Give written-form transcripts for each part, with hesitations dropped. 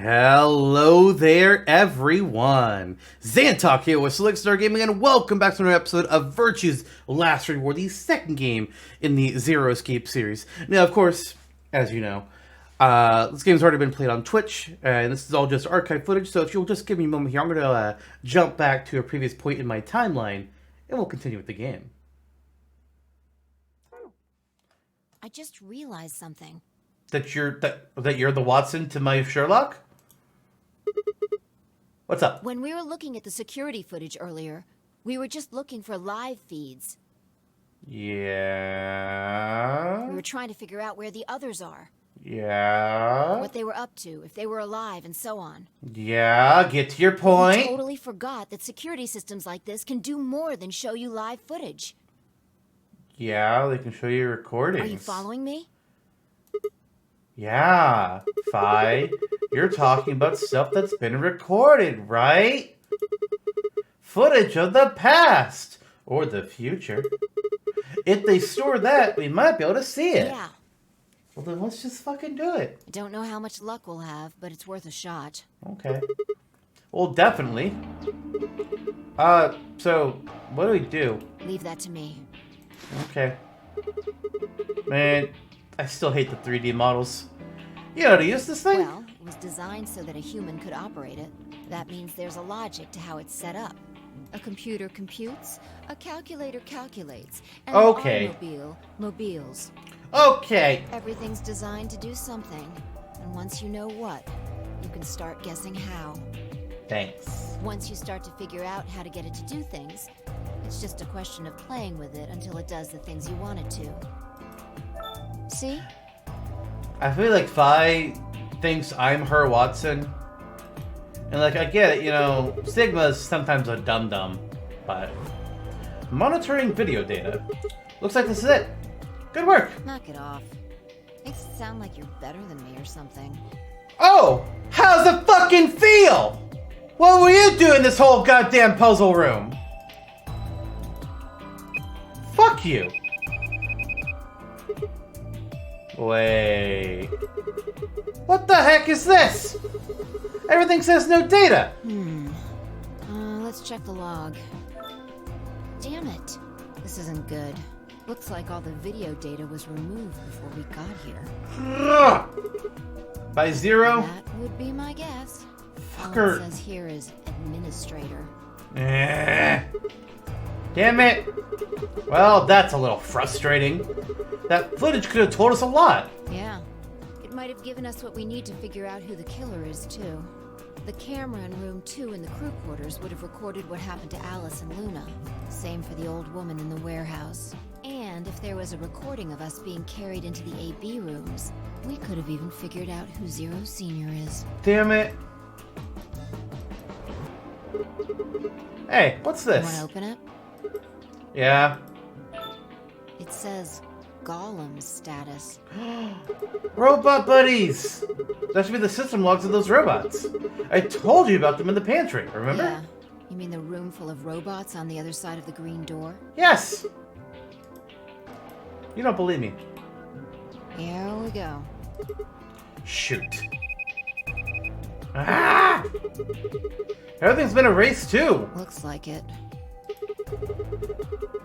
Hello there, everyone. Xantok here with Select Star Gaming, and welcome back to another episode of Virtue's Last Reward, the second game in the Zero Escape series. Now, of course, as you know, this game's already been played on Twitch, and this is all just archive footage, so if you'll just give me a moment here, I'm going to jump back to a previous point in my timeline, and we'll continue with the game. I just realized something. That you're the Watson to my Sherlock? What's up? When we were looking at the security footage earlier, we were just looking for live feeds. Yeah. We were trying to figure out where the others are. Yeah. What they were up to, if they were alive, and so on. Yeah, get to your point. We totally forgot that security systems like this can do more than show you live footage. Yeah, they can show you recordings. Are you following me? Yeah, Fi, you're talking about stuff that's been recorded, right? Footage of the past, or the future. If they store that, we might be able to see it. Yeah. Well, then let's just fucking do it. I don't know how much luck we'll have, but it's worth a shot. Okay. Well, definitely. So, what do we do? Leave that to me. Okay. Man, I still hate the 3D models. You know how to use this thing? Well, it was designed so that a human could operate it. That means there's a logic to how it's set up. A computer computes, a calculator calculates, and an automobile mobiles. Okay. Everything's designed to do something, and once you know what, you can start guessing how. Thanks. Once you start to figure out how to get it to do things, it's just a question of playing with it until it does the things you want it to. See? I feel like Fi thinks I'm her Watson. And like, I get it, you know, Sigma's sometimes a dum-dum, but... Monitoring video data. Looks like this is it. Good work. Knock it off. Makes it sound like you're better than me or something. Oh! How's it fucking feel? What were you doing in this whole goddamn puzzle room? Fuck you. Wait. What the heck is this? Everything says no data. Let's check the log. Damn it. This isn't good. Looks like all the video data was removed before we got here. By zero? That would be my guess. Fucker. All it says here is administrator. Damn it. Well, that's a little frustrating. That footage could have told us a lot. Yeah. It might have given us what we need to figure out who the killer is, too. The camera in room 2 in the crew quarters would have recorded what happened to Alice and Luna. Same for the old woman in the warehouse. And if there was a recording of us being carried into the AB rooms, we could have even figured out who Zero Senior is. Damn it. Hey, what's this? Want to open it? Yeah. It says Golem's status. Robot buddies! That should be the system logs of those robots. I told you about them in the pantry, remember? Yeah. You mean the room full of robots on the other side of the green door? Yes! You don't believe me. Here we go. Shoot. Ah! Everything's been erased too. Looks like it.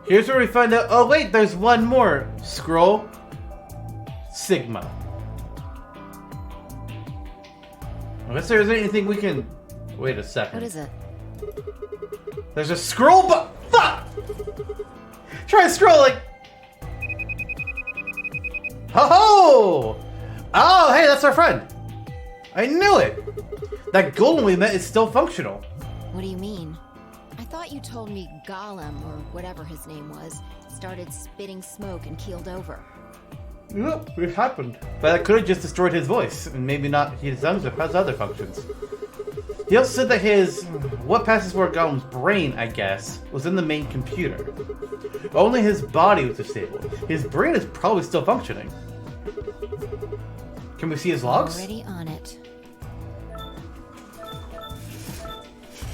Here's where we find out. Oh wait, there's one more. Scroll. Sigma. Unless there isn't anything we can... Wait a second. What is it? There's a scroll fuck! Try scrolling! Ho-ho! Oh, hey, that's our friend. I knew it. That golem we met is still functional. What do you mean? I thought you told me Golem, or whatever his name was, started spitting smoke and keeled over. Yep, it happened. But that could have just destroyed his voice, and maybe not his other functions. He also said that what passes for a golem's brain, I guess, was in the main computer. Only his body was disabled. His brain is probably still functioning. Can we see his logs? Already on it.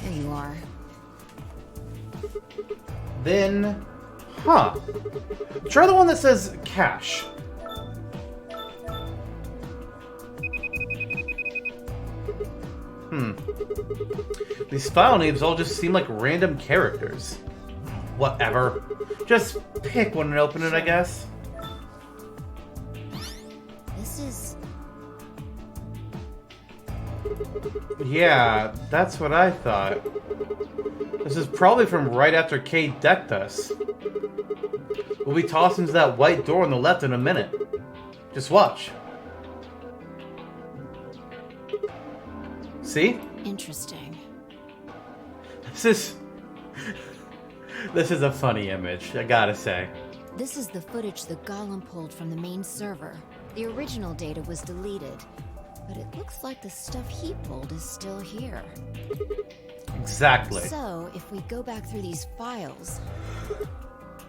Here you are. Then, try the one that says cash. These file names all just seem like random characters. Whatever. Just pick one and open it, I guess. This is... Yeah, that's what I thought. This is probably from right after Kate decked us. We'll be tossed into that white door on the left in a minute. Just watch. See? interesting. This is a funny image, I gotta say. This is the footage the Golem pulled from the main server. The original data was deleted, but it looks like the stuff he pulled is still here. Exactly. So, if we go back through these files...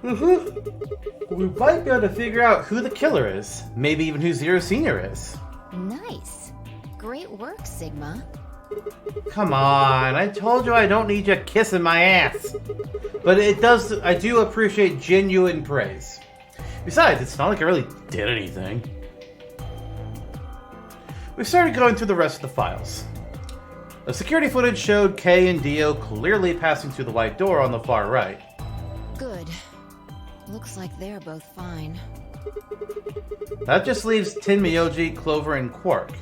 We might be able to figure out who the killer is. Maybe even who Zero Senior is. Nice. Great work, Sigma. Come on, I told you I don't need you kissing my ass. But I do appreciate genuine praise. Besides, it's not like I really did anything. We started going through the rest of the files. The security footage showed Kay and Dio clearly passing through the white door on the far right. Good. Looks like they're both fine. That just leaves Tin Miyoji, Clover, and Quark.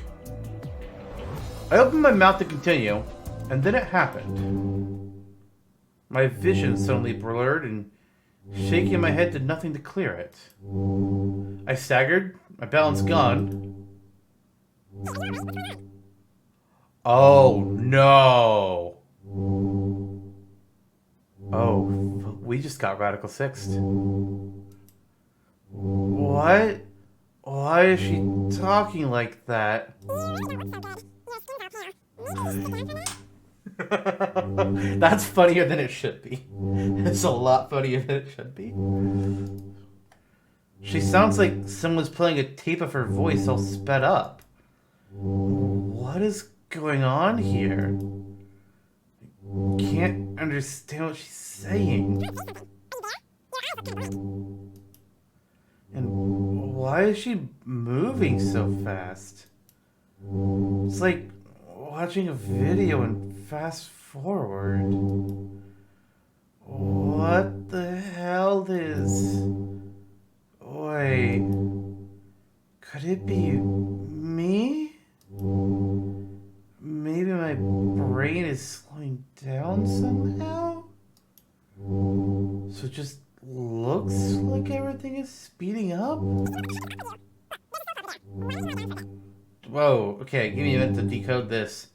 I opened my mouth to continue, and then it happened. My vision suddenly blurred, and shaking my head did nothing to clear it. I staggered, my balance gone. Oh no! Oh, we just got Radical Sixth. What? Why is she talking like that? That's funnier than it should be. It's a lot funnier than it should be. She sounds like someone's playing a tape of her voice all sped up. What is going on here? I can't understand what she's saying. And why is she moving so fast? It's like watching a video and fast forward. What the hell is... Wait... Could it be me? Maybe my brain is slowing down somehow? So it just looks like everything is speeding up? Whoa, okay, give me a minute to decode this.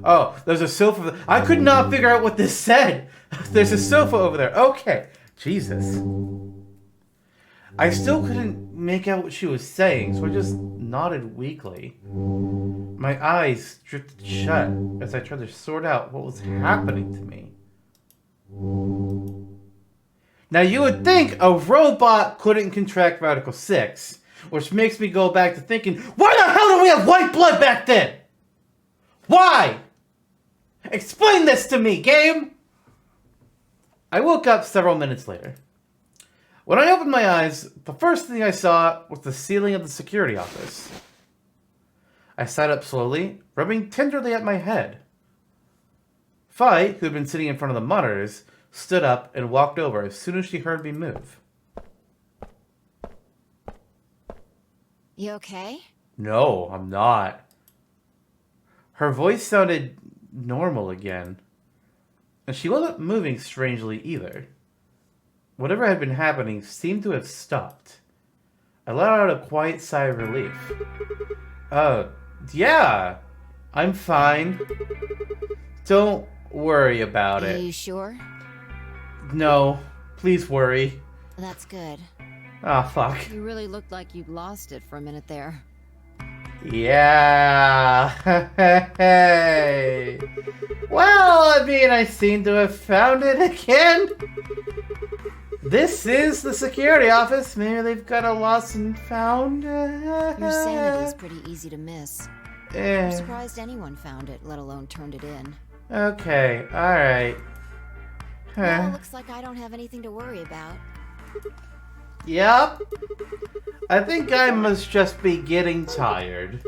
Oh, there's a sofa. I could not figure out what this said. There's a sofa over there. Okay. Jesus. I still couldn't make out what she was saying, so I just nodded weakly. My eyes drifted shut as I tried to sort out what was happening to me. Now you would think a robot couldn't contract Radical 6, which makes me go back to thinking, why the hell did we have white blood back then? Why? Explain this to me, game! I woke up several minutes later. When I opened my eyes, the first thing I saw was the ceiling of the security office. I sat up slowly, rubbing tenderly at my head. Fi, who had been sitting in front of the monitors, stood up and walked over as soon as she heard me move. You okay? No, I'm not. Her voice sounded normal again, and she wasn't moving strangely either. Whatever had been happening seemed to have stopped. I let out a quiet sigh of relief. Yeah, I'm fine. Don't worry about it. Are you sure? No, please worry. That's good. Ah, fuck. You really looked like you'd lost it for a minute there. Yeah. Hey. Well, I mean, I seem to have found it again. This is the security office. Maybe they've got a lost and found. Your sanity's pretty easy to miss. I'm surprised anyone found it, let alone turned it in. Okay, alright. Well, looks like I don't have anything to worry about. Yep. I think I must just be getting tired.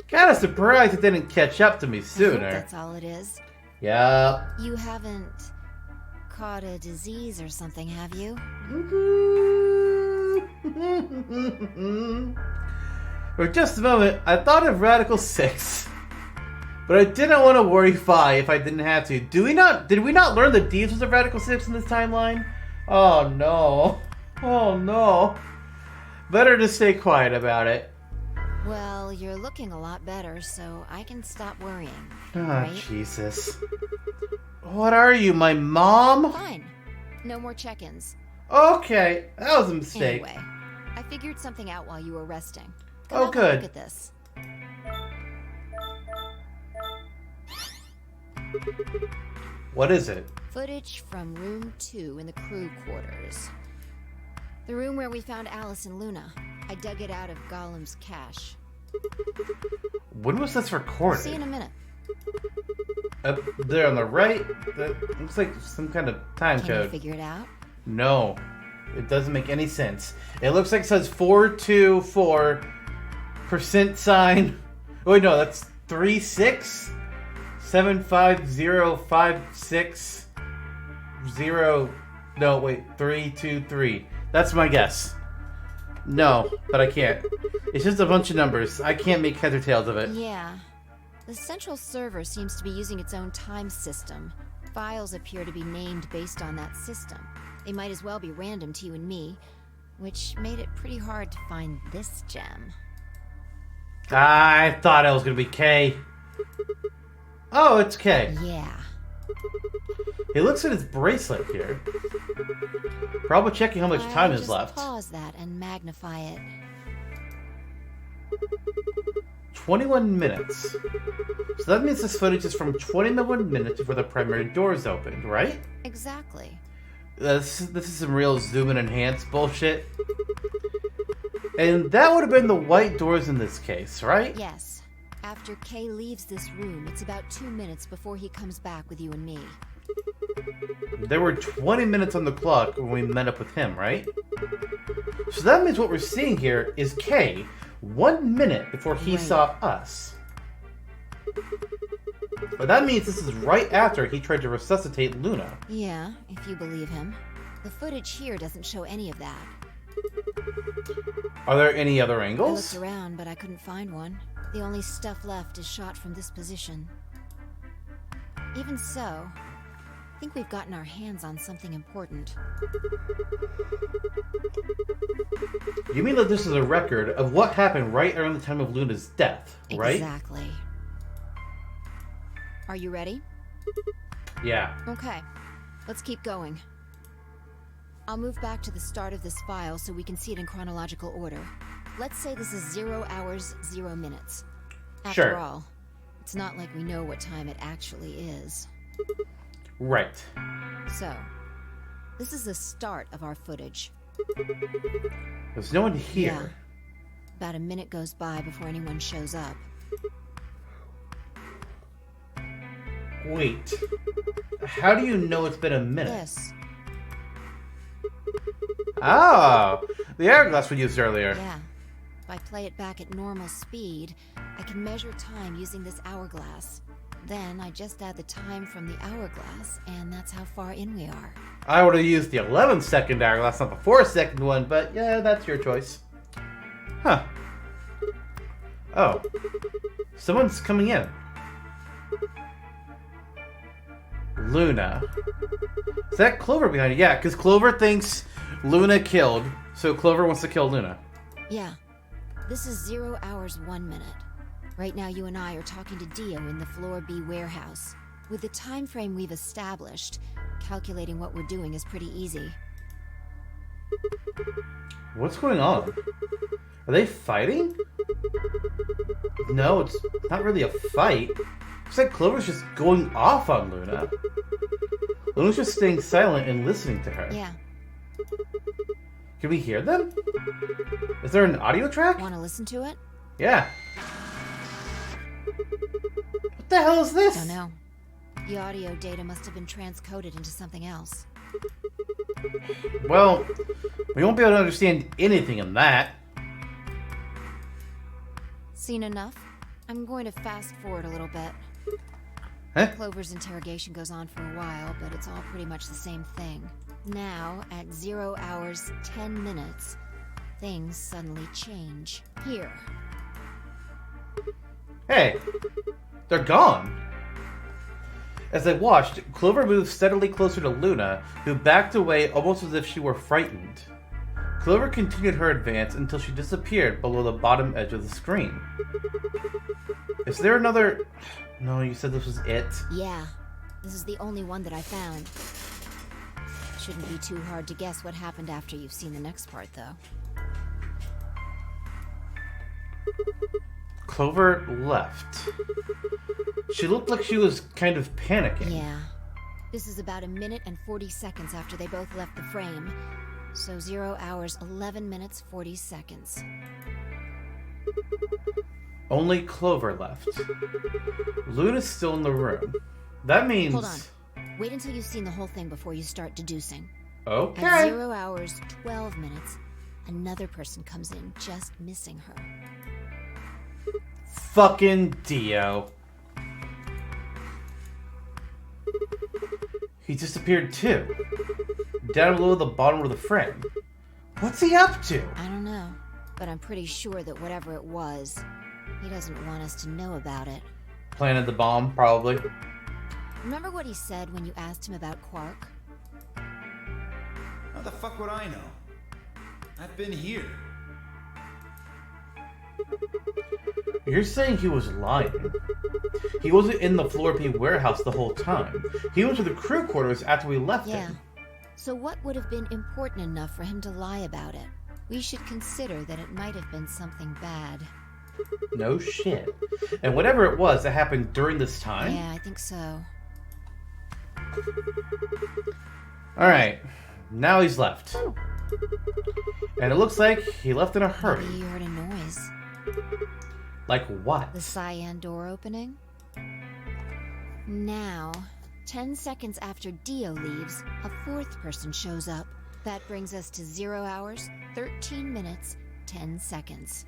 Kinda surprised it didn't catch up to me I hope sooner. that's all it is. Yep. You haven't caught a disease or something, have you? For just a moment, I thought of Radical 6. But I didn't want to worry 5 if I didn't have to. Did we not learn the details of Radical 6 in this timeline? Oh no. Oh no. Better to stay quiet about it. Well, you're looking a lot better, so I can stop worrying. Ah, right? Jesus. What are you, my mom? Fine. No more check-ins. Okay, that was a mistake. Anyway, I figured something out while you were resting. Oh, Come have a good. Look at this. What is it? Footage from room 2 in the crew quarters. The room where we found Alice and Luna. I dug it out of Gollum's cache. When was this recorded? See you in a minute. Up there on the right? That looks like some kind of time Can you code. figure it out? No. It doesn't make any sense. It looks like it says 424 % sign. Oh, wait, no, that's 36 75056 0. No, wait, 323. That's my guess. No, but I can't. It's just a bunch of numbers. I can't make heads or tails of it. Yeah. The central server seems to be using its own time system. Files appear to be named based on that system. They might as well be random to you and me, which made it pretty hard to find this gem. I thought it was going to be K. Oh, it's K. Yeah. He looks at his bracelet here. Probably checking how much time is just left. Pause that and magnify it. 21 minutes. So that means this footage is from 21 minutes before the primary doors opened, right? Exactly. This is some real zoom and enhance bullshit. And that would have been the white doors in this case, right? Yes. After Kay leaves this room, it's about 2 minutes before he comes back with you and me. There were 20 minutes on the clock when we met up with him, right? So that means what we're seeing here is Kay 1 minute before he Right. saw us. But that means this is right after he tried to resuscitate Luna. Yeah, if you believe him. The footage here doesn't show any of that. Are there any other I angles? looked around, but I couldn't find one. The only stuff left is shot from this position. Even so, I think we've gotten our hands on something important. You mean that this is a record of what happened right around the time of Luna's death, right? Exactly. Are you ready? Yeah. Okay, let's keep going. I'll move back to the start of this file so we can see it in chronological order. Let's say this is 0 hours, 0 minutes. After Sure. all, it's not like we know what time it actually is. Right. So, this is the start of our footage. There's no one here. Yeah. About a minute goes by before anyone shows up. Wait. How do you know it's been a minute? This. Oh! The hourglass we used earlier. Yeah. If I play it back at normal speed, I can measure time using this hourglass. Then I just add the time from the hourglass, and that's how far in we are. I would have used the 11-second hourglass, not the 4-second one, but yeah, that's your choice. Huh. Oh. Someone's coming in. Luna. Is that Clover behind you? Yeah, because Clover thinks Luna killed, so Clover wants to kill Luna. Yeah. This is 0 hours, 1 minute. Right now you and I are talking to Dio in the Floor B warehouse. With the time frame we've established, calculating what we're doing is pretty easy. What's going on? Are they fighting? No, it's not really a fight. It's like Clover's just going off on Luna. Luna's just staying silent and listening to her. Yeah. Can we hear them? Is there an audio track? Want to listen to it? Yeah. What the hell is this? Don't know. The audio data must have been transcoded into something else. Well, we won't be able to understand anything in that. Seen enough? I'm going to fast forward a little bit. Huh? Clover's interrogation goes on for a while, but it's all pretty much the same thing. Now, at 0 hours 10 minutes, things suddenly change. Here. Hey, they're gone. As they watched, Clover moved steadily closer to Luna, who backed away almost as if she were frightened. Clover continued her advance until she disappeared below the bottom edge of the screen. Is there another... No, you said this was it? Yeah, this is the only one that I found. Shouldn't be too hard to guess what happened after you've seen the next part, though. Clover left. She looked like she was kind of panicking. Yeah. This is about 1 minute and 40 seconds after they both left the frame. So 0 hours 11 minutes 40 seconds. Only Clover left. Luna's still in the room. That means... Hold on. Wait until you've seen the whole thing before you start deducing. Okay. At 0 hours 12 minutes, another person comes in, just missing her. Fucking Dio. He disappeared too. Down below the bottom of the frame. What's he up to? I don't know, but I'm pretty sure that whatever it was, he doesn't want us to know about it. Planted the bomb, probably. Remember what he said when you asked him about Quark? How the fuck would I know? I've been here. You're saying he was lying. He wasn't in the Floor P warehouse the whole time. He went to the crew quarters after we left him. So what would have been important enough for him to lie about it? We should consider that it might have been something bad. No shit. And whatever it was that happened during this time? Yeah, I think so. Alright. Now he's left. And it looks like he left in a hurry. Maybe you heard a noise. Like what? The cyan door opening? Now, 10 seconds after Dio leaves, a fourth person shows up. That brings us to 0 hours, 13 minutes, 10 seconds.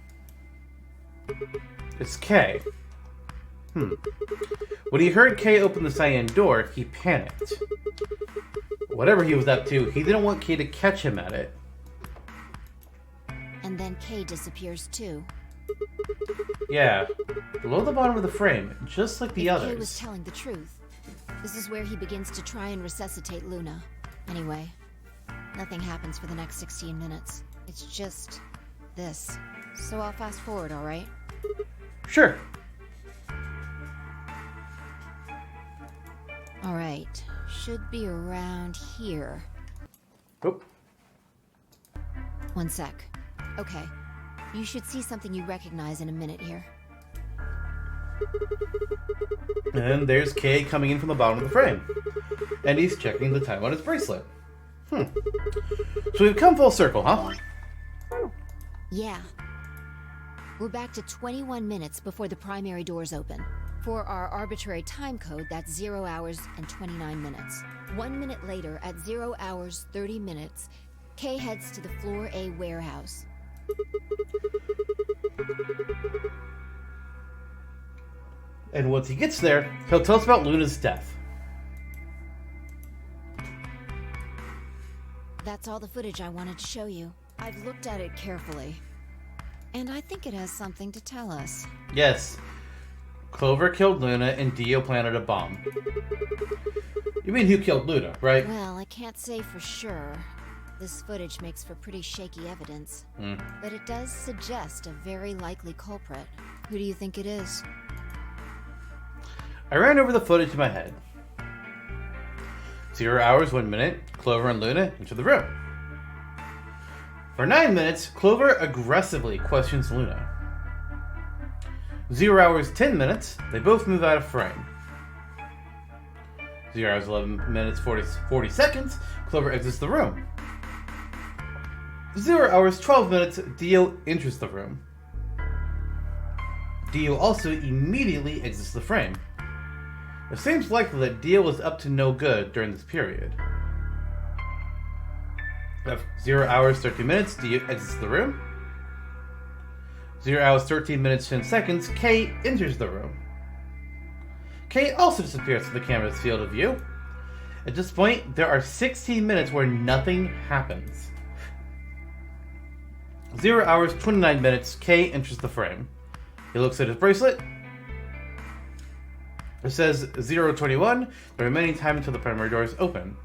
It's Kay. When he heard Kay open the cyan door, he panicked. Whatever he was up to, he didn't want Kay to catch him at it. And then Kay disappears too. Yeah, below the bottom of the frame, just like the If others. Kay was telling the truth, this is where he begins to try and resuscitate Luna. Anyway, nothing happens for the next 16 minutes. It's just this. So I'll fast forward, alright? Sure. Alright, should be around here. Oh. One sec. Okay, you should see something you recognize in a minute here. And there's Kay coming in from the bottom of the frame. And he's checking the time on his bracelet. So we've come full circle, huh? Yeah. We're back to 21 minutes before the primary doors open. For our arbitrary time code, that's 0 hours and 29 minutes. 1 minute later, at 0 hours 30 minutes, Kay heads to the Floor A warehouse. And once he gets there, he'll tell us about Luna's death. That's all the footage I wanted to show you. I've looked at it carefully. And I think it has something to tell us. Yes. Clover killed Luna and Dio planted a bomb. You mean who killed Luna, right? Well, I can't say for sure. This footage makes for pretty shaky evidence. But it does suggest a very likely culprit. Who do you think it is? I ran over the footage in my head. 0 hours, 1 minute, Clover and Luna enter the room. For 9 minutes, Clover aggressively questions Luna. 0 hours, 10 minutes, they both move out of frame. 0 hours, 11 minutes, 40 seconds, Clover exits the room. 0 hours, 12 minutes, Dio enters the room. Dio also immediately exits the frame. It seems likely that Dio was up to no good during this period. Of 0 hours, 13 minutes, Dio exits the room. 0 hours, 13 minutes, 10 seconds, Kay enters the room. Kay also disappears from the camera's field of view. At this point, there are 16 minutes where nothing happens. 0 hours, 29 minutes, Kay enters the frame. He looks at his bracelet. It says 0:21, the remaining time until the primary doors open.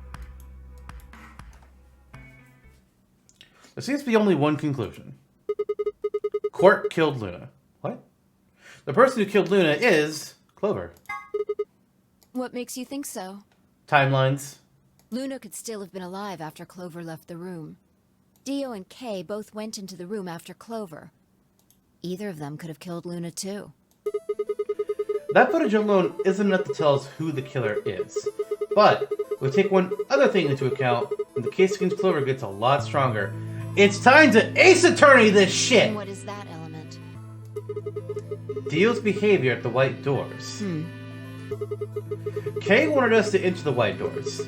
There seems to be only one conclusion. Court killed Luna. What? The person who killed Luna is Clover. What makes you think so? Timelines. Luna could still have been alive after Clover left the room. Dio and Kay both went into the room after Clover. Either of them could have killed Luna too. That footage alone isn't enough to tell us who the killer is. But we take one other thing into account, and the case against Clover gets a lot stronger. It's time to Ace Attorney this shit! And what is that element? Dio's behavior at the White Doors. Kay wanted us to enter the White Doors.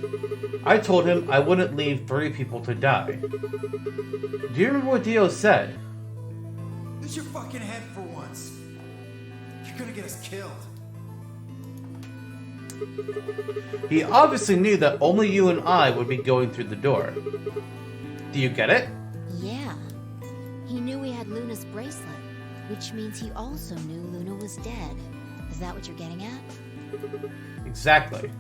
I told him I wouldn't leave 3 people to die. Do you remember what Dio said? Use your fucking head for once. You're gonna get us killed. He obviously knew that only you and I would be going through the door. Do you get it? Yeah. He knew he had Luna's bracelet, which means he also knew Luna was dead. Is that what you're getting at? Exactly.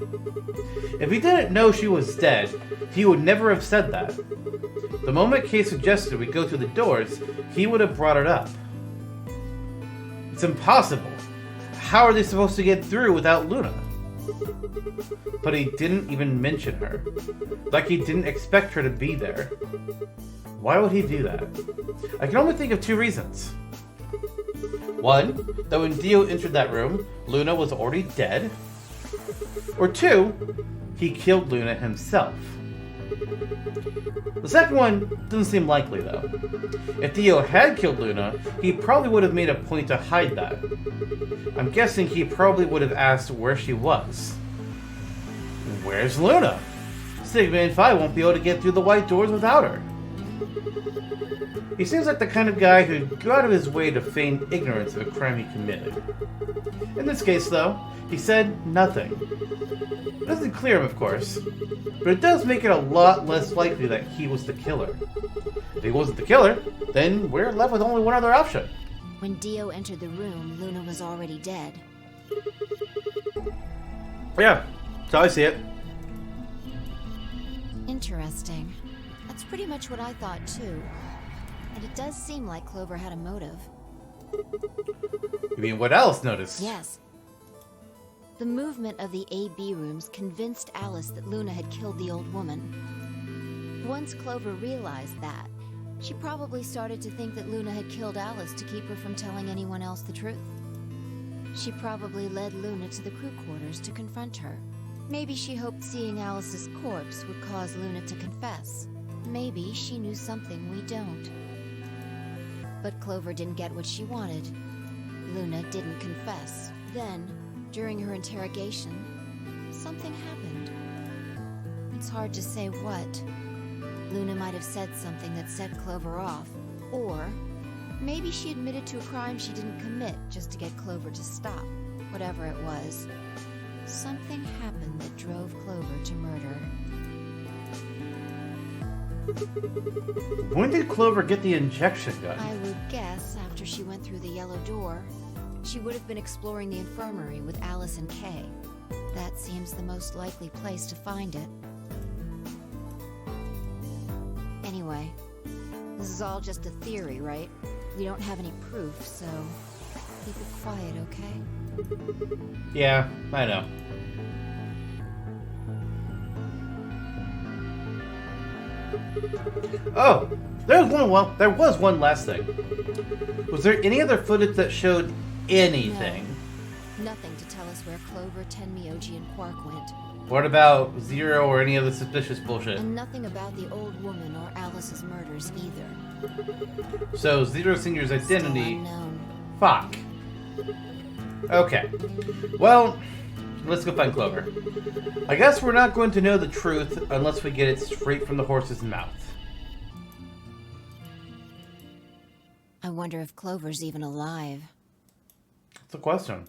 If he didn't know she was dead, he would never have said that. The moment Kay suggested we go through the doors, he would have brought it up. It's impossible. How are they supposed to get through without Luna? But he didn't even mention her. Like he didn't expect her to be there. Why would he do that? I can only think of 2 reasons. One, that when Dio entered that room, Luna was already dead. Or 2, he killed Luna himself. The second one doesn't seem likely though. If Dio had killed Luna, he probably would have made a point to hide that. I'm guessing he probably would have asked where she was. Where's Luna? Sigma and Phi won't be able to get through the White Doors without her. He seems like the kind of guy who'd go out of his way to feign ignorance of a crime he committed. In this case, though, he said nothing. It doesn't clear him, of course, but it does make it a lot less likely that he was the killer. If he wasn't the killer, then we're left with only one other option. When Dio entered the room, Luna was already dead. Yeah, that's how I see it. Interesting. That's pretty much what I thought too. And it does seem like Clover had a motive. You mean what else noticed? Yes. The movement of the AB rooms convinced Alice that Luna had killed the old woman. Once Clover realized that, she probably started to think that Luna had killed Alice to keep her from telling anyone else the truth. She probably led Luna to the crew quarters to confront her. Maybe she hoped seeing Alice's corpse would cause Luna to confess. Maybe she knew something we don't. But Clover didn't get what she wanted. Luna didn't confess. Then, during her interrogation, something happened. It's hard to say what. Luna might have said something that set Clover off, or maybe she admitted to a crime she didn't commit just to get Clover to stop. Whatever it was, something happened that drove Clover to murder. When did Clover get the injection gun? I would guess after she went through the yellow door. She would have been exploring the infirmary with Alice and Kay. That seems the most likely place to find it. Anyway, this is all just a theory, right? We don't have any proof, so keep it quiet, okay? Yeah, I know. Oh, there was one last thing. Was there any other footage that showed anything? No. Nothing to tell us where Clover, Tenmyoji, and Quark went. What about Zero or any other suspicious bullshit? And nothing about the old woman or Alice's murders either. So Zero Senior's identity... Still unknown. Fuck. Okay. Well, let's go find Clover. I guess we're not going to know the truth unless we get it straight from the horse's mouth. wonder if Clover's even alive. That's a question.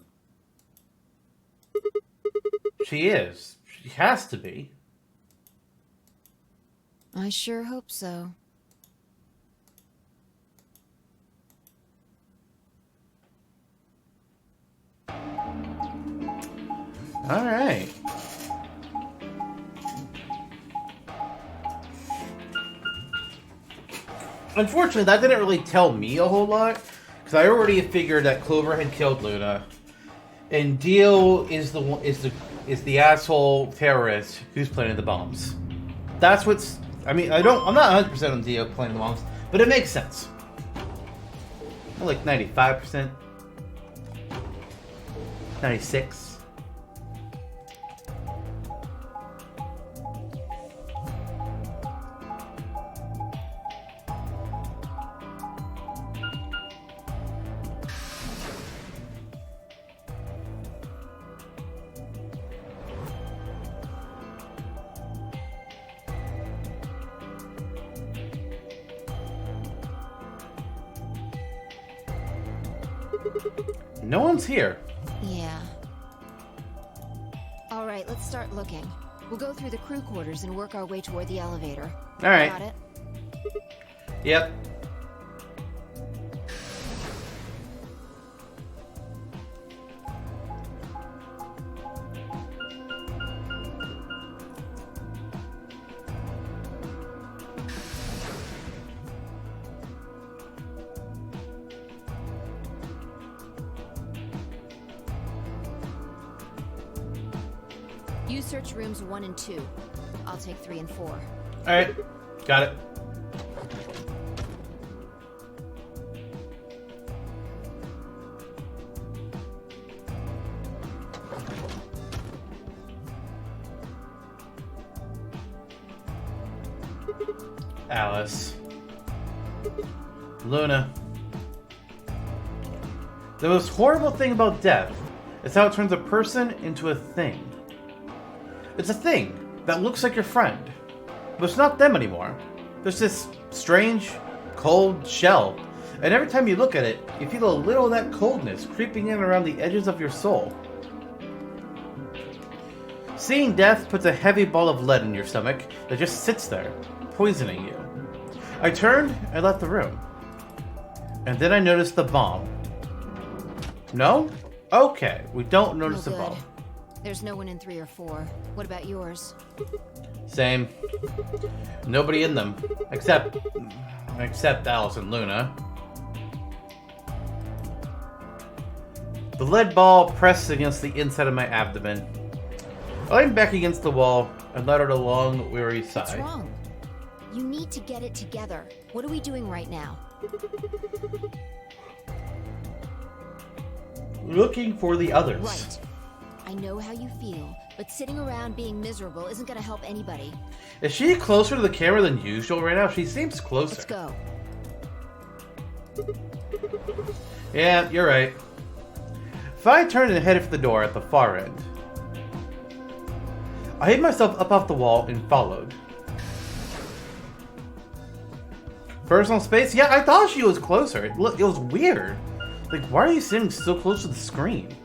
She is. She has to be. I sure hope so. All right. Unfortunately, that didn't really tell me a whole lot, because I already figured that Clover had killed Luna, and Dio is the asshole terrorist who's planting the bombs. That's what's. I mean, I'm not 100% on Dio planting the bombs, but it makes sense. I'm like 95%, 96%. No one's here. Yeah. All right, let's start looking. We'll go through the crew quarters and work our way toward the elevator. All right. Got it? Yep. You search rooms 1 and 2. I'll take 3 and 4. All right. Got it. Alice. Luna. The most horrible thing about death is how it turns a person into a thing. It's a thing that looks like your friend, but it's not them anymore. There's this strange, cold shell, and every time you look at it, you feel a little of that coldness creeping in around the edges of your soul. Seeing death puts a heavy ball of lead in your stomach that just sits there, poisoning you. I turned and left the room. And then I noticed the bomb. No? Okay, we don't notice the good. bomb. There's no one in 3 or 4. What about yours? Same. Nobody in them. Except Alice and Luna. The lead ball pressed against the inside of my abdomen. I leaned back against the wall and let out a long, weary sigh. What's wrong? You need to get it together. What are we doing right now? Looking for the others. Right. I know how you feel, but sitting around being miserable isn't going to help anybody. Is she closer to the camera than usual right now? She seems closer. Let's go. Yeah, you're right. Fi turned and headed for the door at the far end. I hid myself up off the wall and followed. Personal space? Yeah, I thought she was closer. It was weird. Like, why are you sitting so close to the screen?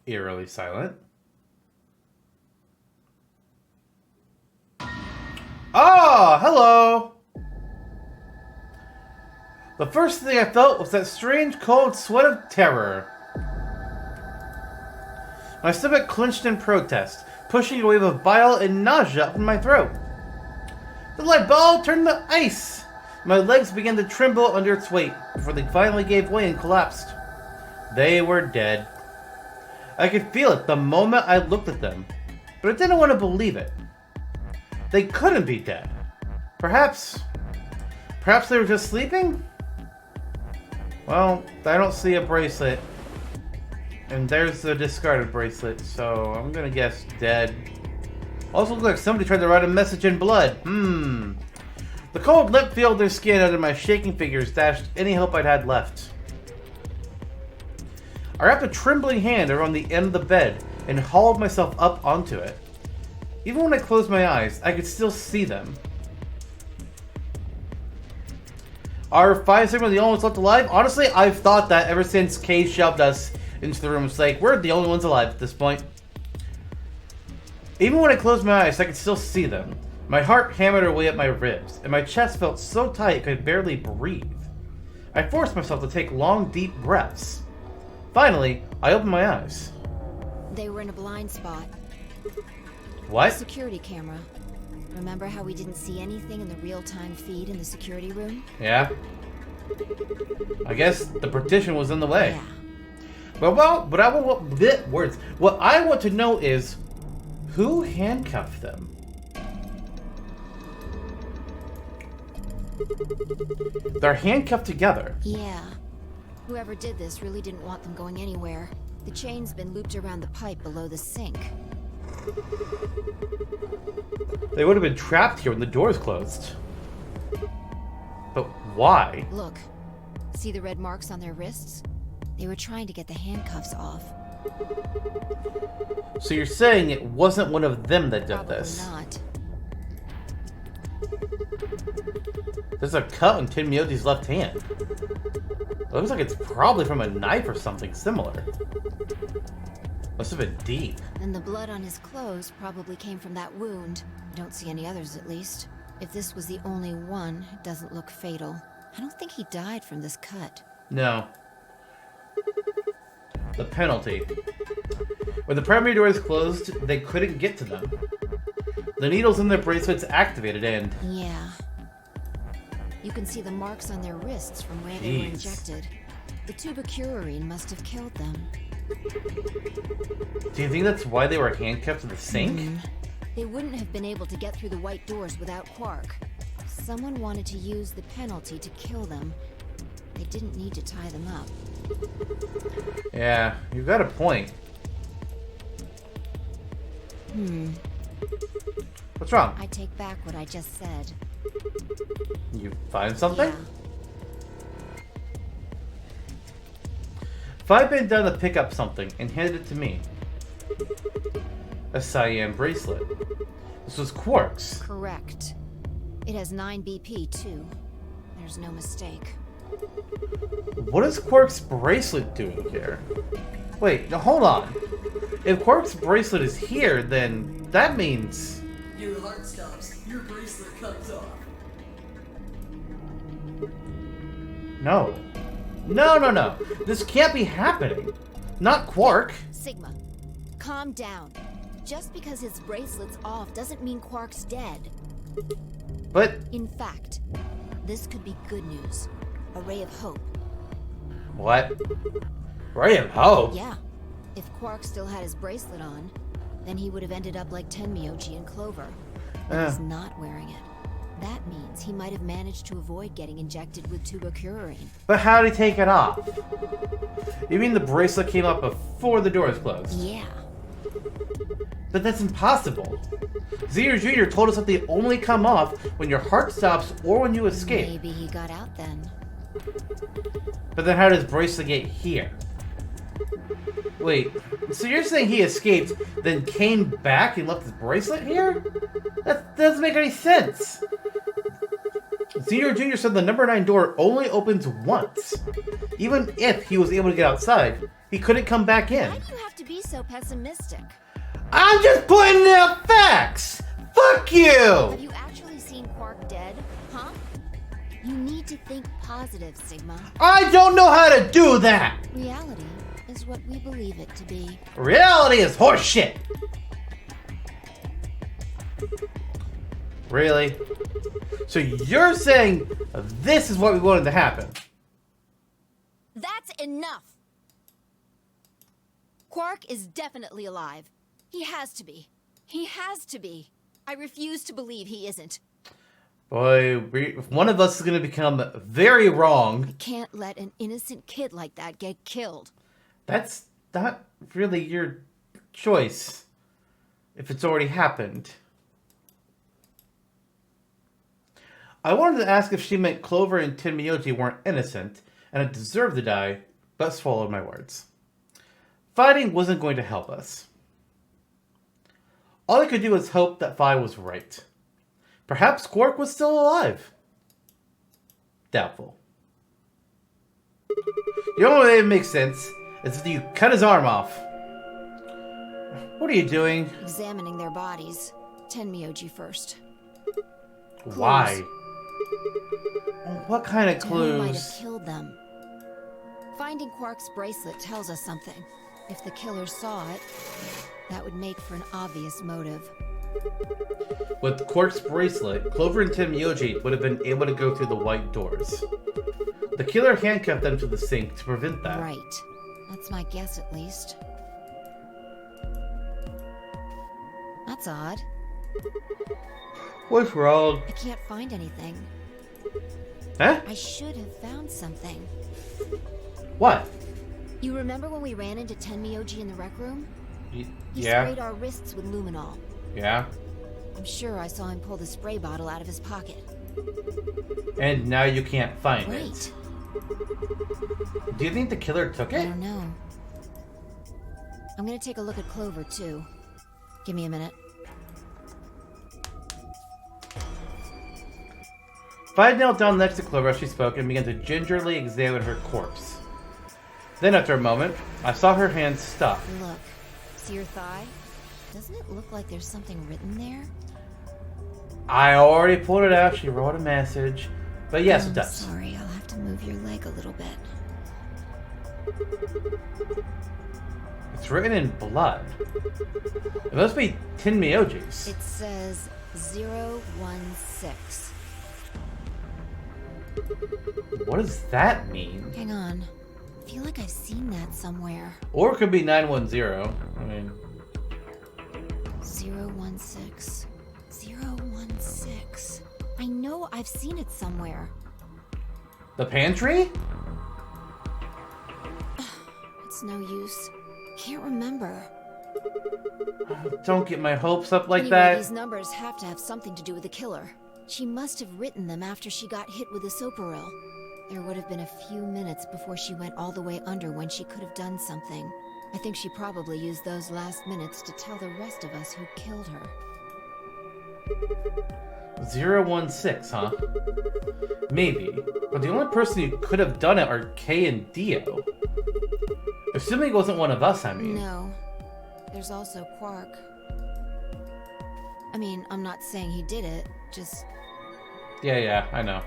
Eerily silent. Ah, hello! The first thing I felt was that strange cold sweat of terror. My stomach clenched in protest, pushing a wave of bile and nausea up in my throat. The lead ball turned to ice. My legs began to tremble under its weight before they finally gave way and collapsed. They were dead. I could feel it the moment I looked at them, but I didn't want to believe it. They couldn't be dead. Perhaps they were just sleeping? Well, I don't see a bracelet. And there's the discarded bracelet, so I'm gonna guess dead. Also looks like somebody tried to write a message in blood. The cold lip filled their skin under my shaking fingers, dashed any hope I'd had left. I wrapped a trembling hand around the end of the bed and hauled myself up onto it. Even when I closed my eyes, I could still see them. Are 5 Sigma the only ones left alive? Honestly, I've thought that ever since Kay shoved us into the room. It's like, we're the only ones alive at this point. Even when I closed my eyes, I could still see them. My heart hammered away at my ribs, and my chest felt so tight I could barely breathe. I forced myself to take long, deep breaths. Finally, I opened my eyes. They were in a blind spot. What? Security camera. Remember how we didn't see anything in the real-time feed in the security room? Yeah. I guess the partition was in the way. Yeah. But I want words. What I want to know is who handcuffed them? They're handcuffed together. Yeah. Whoever did this really didn't want them going anywhere. The chain's been looped around the pipe below the sink. They would have been trapped here when the doors closed. But why? Look. See the red marks on their wrists? They were trying to get the handcuffs off. So you're saying it wasn't one of them that did Probably this? Not. There's a cut on Tin Myoji's left hand. It looks like it's probably from a knife or something similar. Must have been deep. And the blood on his clothes probably came from that wound. I don't see any others, at least. If this was the only one, it doesn't look fatal. I don't think he died from this cut. No. The penalty. When the primary doors closed, they couldn't get to them. The needles in their bracelets activated and... Yeah. You can see the marks on their wrists from where they were injected. The tubocurarine must have killed them. Do you think that's why they were handcuffed to the sink? They wouldn't have been able to get through the white doors without Quark. Someone wanted to use the penalty to kill them. They didn't need to tie them up. Yeah, you've got a point. What's wrong? I take back what I just said. You find something? Yeah. Fi bent down to pick up something and handed it to me. A cyan bracelet. This was Quark's. Correct. It has 9 BP too. There's no mistake. What is Quark's bracelet doing here? Wait, now hold on. If Quark's bracelet is here, then that means... Your heart stops. Your bracelet comes off. No. No. This can't be happening. Not Quark. Sigma, calm down. Just because his bracelet's off doesn't mean Quark's dead. But... In fact, this could be good news. A ray of hope. What? Ray of hope? Yeah. If Quark still had his bracelet on, then he would have ended up like Tenmyoji and Clover. But he's not wearing it. That means he might have managed to avoid getting injected with tubocurarine. But how did he take it off? You mean the bracelet came up before the doors closed? Yeah. But that's impossible. Zero Jr. told us that they only come off when your heart stops or when you escape. Maybe he got out then. But then how does bracelet get here? Wait, so you're saying he escaped, then came back and left his bracelet here? That doesn't make any sense. Zero Jr. said the number 9 door only opens once. Even if he was able to get outside, he couldn't come back in. Why do you have to be so pessimistic? I'm just pointing out facts! Fuck you! Have you actually seen Quark dead? Huh? You need to think positive, Sigma. I don't know how to do that! Reality is what we believe it to be. Reality is horseshit! Really? So you're saying this is what we wanted to happen? That's enough! Quark is definitely alive. He has to be. He has to be. I refuse to believe he isn't. Boy, one of us is going to become very wrong. I can't let an innocent kid like that get killed. That's not really your choice, if it's already happened. I wanted to ask if she meant Clover and Tenmyoji weren't innocent and had deserved to die, but swallowed my words. Fighting wasn't going to help us. All I could do was hope that Fi was right. Perhaps Quark was still alive. Doubtful. The only way it makes sense is if you cut his arm off. What are you doing? Examining their bodies. Tenmyoji first. Why? What kind of Who might have clues? killed them? Finding Quark's bracelet tells us something. If the killer saw it, that would make for an obvious motive. With Quark's bracelet, Clover and Tenmyoji would have been able to go through the white doors. The killer handcuffed them to the sink to prevent that. Right. That's my guess, at least. That's odd. What's wrong? I can't find anything. Huh? I should have found something. What? You remember when we ran into Tenmyoji in the rec room? He Yeah. sprayed our wrists with luminol. Yeah. I'm sure I saw him pull the spray bottle out of his pocket. And now you can't find Right. it. Do you think the killer took I it? don't know. I'm gonna take a look at Clover, too. Give me a minute. Fi knelt down next to Clover as she spoke and began to gingerly examine her corpse. Then, after a moment, I saw her hand stop. Look. See your thigh? Doesn't it look like there's something written there? I already pulled it out. She wrote a message. But yes, it does. Sorry, I'll have to move your leg a little bit. It's written in blood. It must be Tenmyoji's. It says 016. What does that mean? Hang on. I feel like I've seen that somewhere. Or it could be 910. I mean, 016. 016. I know I've seen it somewhere. the pantry? It's no use. Can't remember. Don't get my hopes up like Anyway, that. these numbers have to have something to do with the killer. She must have written them after she got hit with the soparil. There would have been a few minutes before she went all the way under when she could have done something. I think she probably used those last minutes to tell the rest of us who killed her. 016, huh? Maybe. But the only person who could have done it are Kay and Dio. Assuming it wasn't one of us, I mean. No. There's also Quark. I mean, I'm not saying he did it, just... Yeah, I know.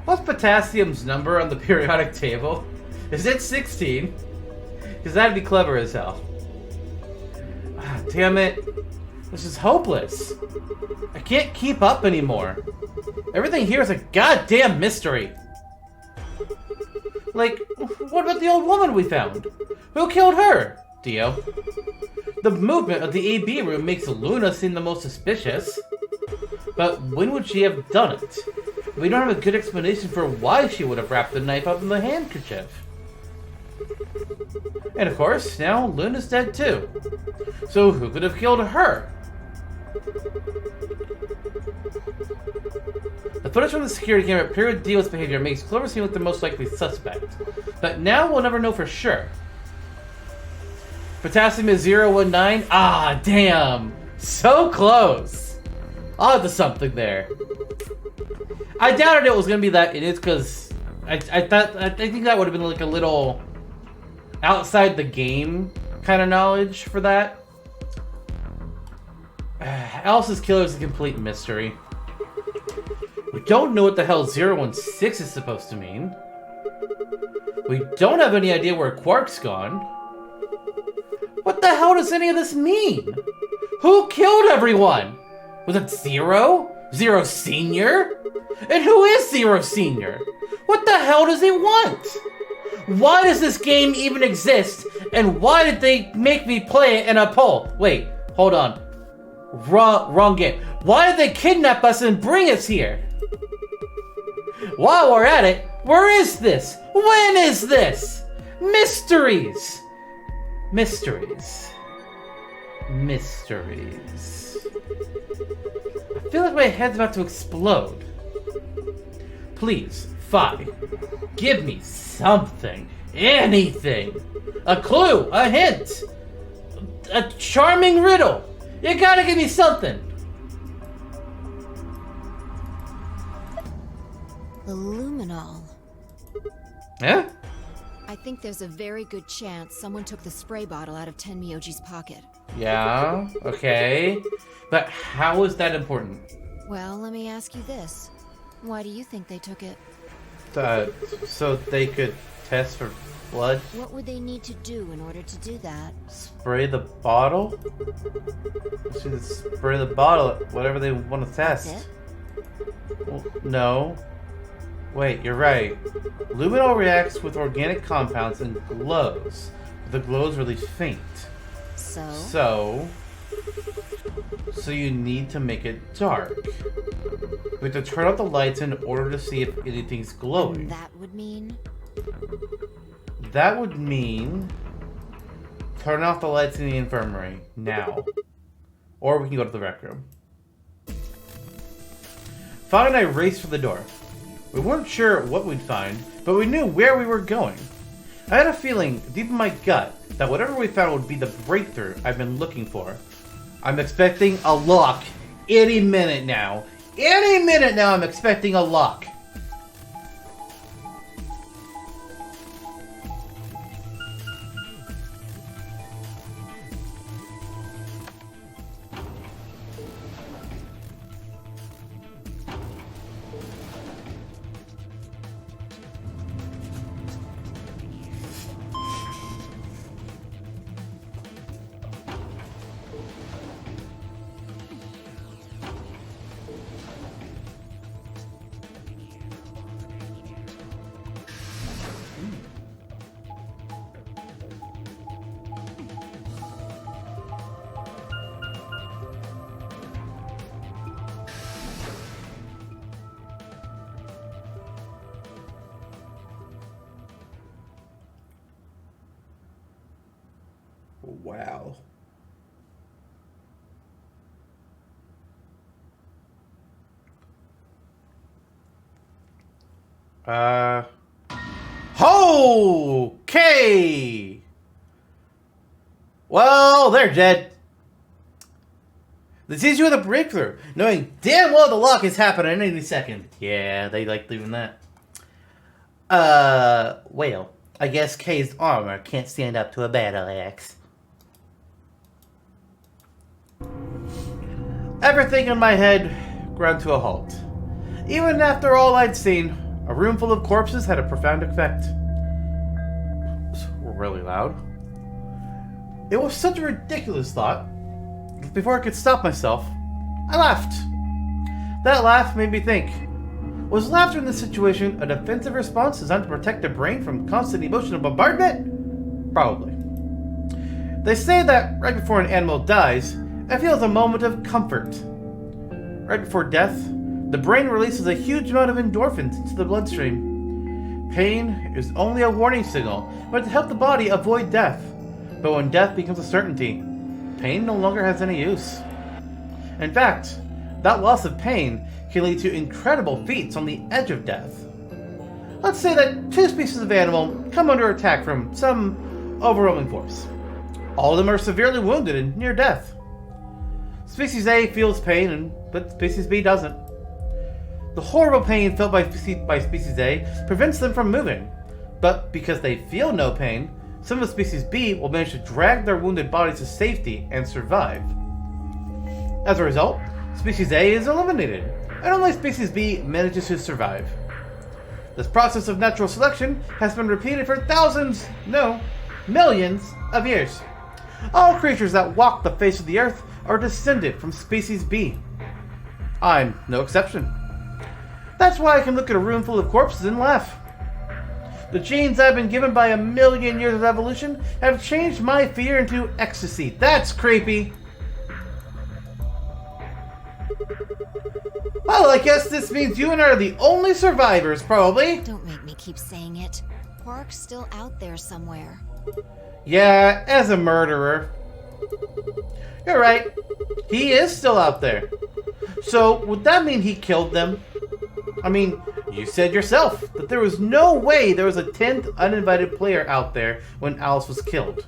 What's potassium's number on the periodic table? Is it 16? Because that'd be clever as hell. Ah, damn it. This is hopeless. I can't keep up anymore. Everything here is a goddamn mystery. Like, what about the old woman we found? Who killed her? Dio. The movement of the AB room makes Luna seem the most suspicious. But when would she have done it? We don't have a good explanation for why she would have wrapped the knife up in the handkerchief. And of course, now Luna's dead too. So who could have killed her? The footage from the security camera paired with Dio's behavior makes Clover seem like the most likely suspect. But now we'll never know for sure. Potassium is 019? Ah, damn! So close! Onto something there. I doubted it was gonna be that it is because I think that would have been like a little outside the game kind of knowledge for that. Alice's killer is a complete mystery. We don't know what the hell 016 is supposed to mean. We don't have any idea where Quark's gone. What the hell does any of this mean? Who killed everyone? Was it Zero? Zero Senior? And who is Zero Senior? What the hell does he want? Why does this game even exist? And why did they make me play it in a poll? Wait, hold on. Wrong game. Why did they kidnap us and bring us here? While we're at it, where is this? When is this? Mysteries! Mysteries. Mysteries. I feel like my head's about to explode. Please, Fi, give me something. Anything. A clue, a hint, a charming riddle. You gotta give me something. The luminol. Yeah? I think there's a very good chance someone took the spray bottle out of Tenmyoji's pocket. Yeah, okay. But how is that important? Well, let me ask you this. Why do you think they took it? So they could test for blood? What would they need to do in order to do that? Spray the bottle? Should spray the bottle at whatever they want to test. That's it? Well, no. Wait, you're right. Luminol reacts with organic compounds and glows. The glow is really faint. So you need to make it dark. We have to turn off the lights in order to see if anything's glowing. And that would mean? That would mean turn off the lights in the infirmary now. Or we can go to the rec room. Fawn and I raced for the door. We weren't sure what we'd find, but we knew where we were going. I had a feeling deep in my gut that whatever we found would be the breakthrough I've been looking for. I'm expecting a lock any minute now. Any minute now I'm expecting a lock. Wow. Okay. Well, they're dead. This is you with a breakthrough, knowing damn well the lock is happening any second. Yeah, they like leaving that. Well, I guess Kay's armor can't stand up to a battle axe. Everything in my head ground to a halt. Even after all I'd seen, a room full of corpses had a profound effect. It was really loud. It was such a ridiculous thought that before I could stop myself, I laughed. That laugh made me think. Was laughter in this situation a defensive response designed to protect the brain from constant emotional bombardment? Probably. They say that right before an animal dies, it feels a moment of comfort. Right before death, the brain releases a huge amount of endorphins into the bloodstream. Pain is only a warning signal, but to help the body avoid death. But when death becomes a certainty, pain no longer has any use. In fact, that loss of pain can lead to incredible feats on the edge of death. Let's say that two species of animal come under attack from some overwhelming force. All of them are severely wounded and near death. Species A feels pain, but Species B doesn't. The horrible pain felt by Species A prevents them from moving, but because they feel no pain, some of Species B will manage to drag their wounded bodies to safety and survive. As a result, Species A is eliminated, and only Species B manages to survive. This process of natural selection has been repeated for thousands, no, millions of years. All creatures that walk the face of the earth are descended from Species B. I'm no exception. That's why I can look at a room full of corpses and laugh. The genes I've been given by a million years of evolution have changed my fear into ecstasy. That's creepy. Well, I guess this means you and I are the only survivors, probably. Don't make me keep saying it. Quark's still out there somewhere. Yeah, as a murderer. You're right. He is still out there. So, would that mean he killed them? I mean, you said yourself that there was no way there was a 10th uninvited player out there when Alice was killed.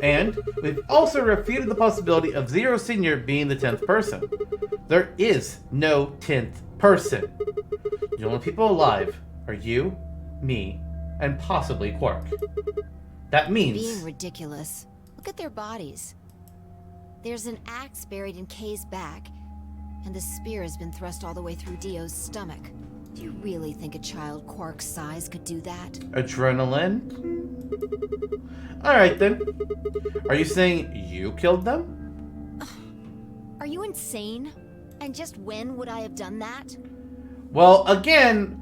And we've also refuted the possibility of Zero Senior being the 10th person. There is no 10th person. The only people alive are you, me, and possibly Quark. That means... Being ridiculous. Look at their bodies. There's an axe buried in Kay's back, and the spear has been thrust all the way through Dio's stomach. Do you really think a child Quark's size could do that? Adrenaline? Alright then. Are you saying you killed them? Are you insane? And just when would I have done that? Well, again,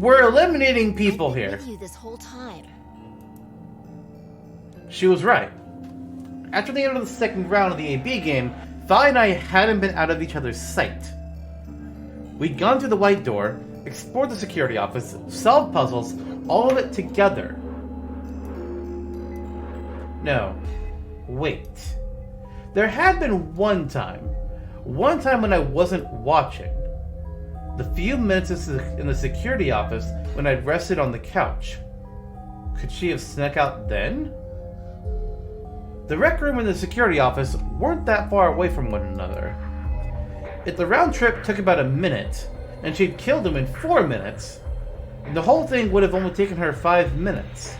we're eliminating people I've been here. with you this whole time. She was right. After the end of the second round of the AB game, Vi and I hadn't been out of each other's sight. We'd gone through the white door, explored the security office, solved puzzles, all of it together. No. Wait. There had been one time when I wasn't watching. The few minutes in the security office when I'd rested on the couch. Could she have snuck out then? The rec room and the security office weren't that far away from one another. If the round trip took about a minute, and she'd killed him in 4 minutes, the whole thing would have only taken her 5 minutes.